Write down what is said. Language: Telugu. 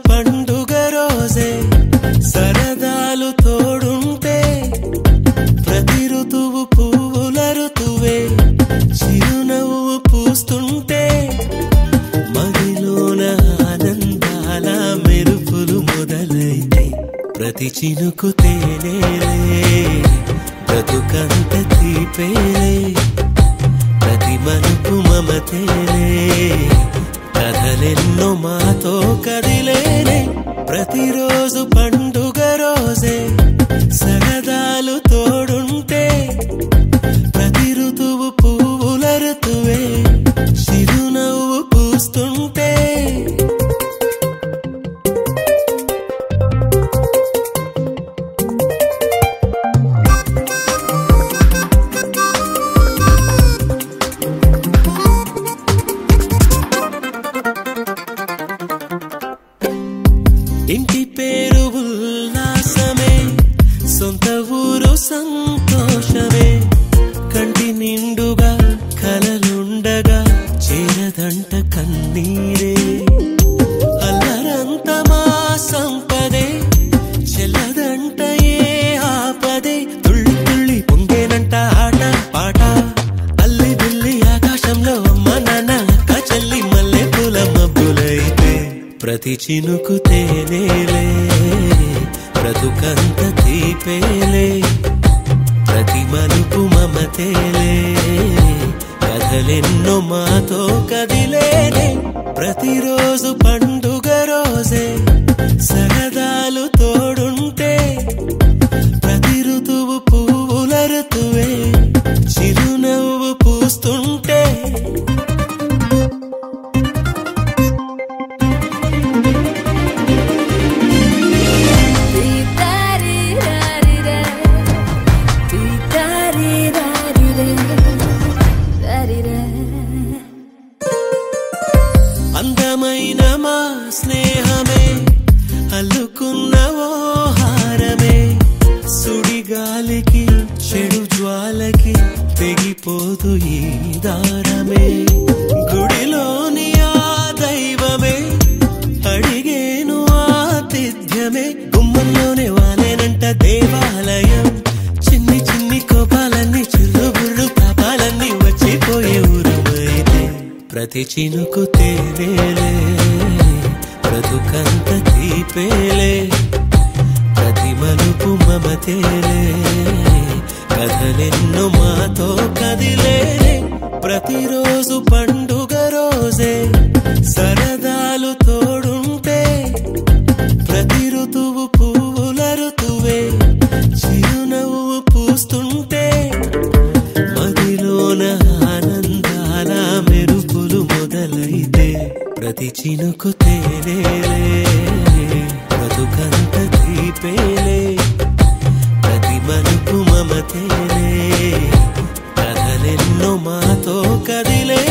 పండుగ రోజే సరదాలు తోడుంటే ప్రతి ఋతువు పువ్వుల ఋతువే చిరునవ్వు పూస్తుంటే మదిలోన ఆనందాల మెరుపులు మొదలైతే ప్రతి చినుకు తేనేలే బ్రతుకంత తీపేలే ప్రతి మలుపు మమతేలే కథలెన్నో మాతో కదిలేనే ప్రతిరోజు పండుగ రోజే సరదాలు తోడుంటే ప్రతి ఋతువు పువ్వుల ఋతువే చిరునవ్వు పూస్తుంటే ఇంటి పేరు ఉల్లాసమే సొంత ఊరు సంతోషమే కంటి నిండుగా కలలుండగా చేరదంట కన్నీరే అల్లరంత మా సంపదే చెల్లదంట ఏ ఆపదే తుళ్ళి తుళ్ళి పొంగేనంట ఆట పాట అల్లి బిల్లి ఆకాశంలో అమ్మ నాన్న అక్క చెల్లి మల్లె పూల మబ్బులైతే ప్రతి చినుకు తేనేలే బ్రతుకంత తీపేలే ప్రతి మలుపు మమతేలే కథలెన్నో మాతో కదిలేనే ప్రతిరోజు పండుగ రోజే సరదాలు తోడుంటే ప్రతి ఋతువు పువ్వుల ఋతువే చిరునవ్వు పూస్తుంటే అందమైన మా స్నేహమే అల్లుకున్న ఓ హారమే సుడిగాలికి చెడు జ్వాలకి తెగిపోదు ఈ దారమే గుడిలోని ఆ దైవమే అడిగేను ఆతిథ్యమే గుమ్మంలోనే వాలేనంట దేవాలయం చిన్ని చిన్ని కోపాలన్నీ చిల్లుబుర్రు పాపాలన్నీ వచ్చిపోయే ఊరుమైతే ప్రతి చినుకు తేనేలే బ్రతుకంత తీపేలే ప్రతి మలుపు మమతేలే కథలెన్నో మాతో కదిలేనే ప్రతిరోజు పండుగ రోజే సరదాలు తోడుంటే ప్రతి ఋతువు పువ్వుల ఋతువే చిరునవ్వు పూస్తుంటే మదిలోన ఆనందాల మెరుపులు మొదలైతే ప్రతి చినుకు తేనేలే బ్రతుకంత తీపేలే ప్రతి మలుపు మమతేలే కథలెన్నో మాతో కదిలే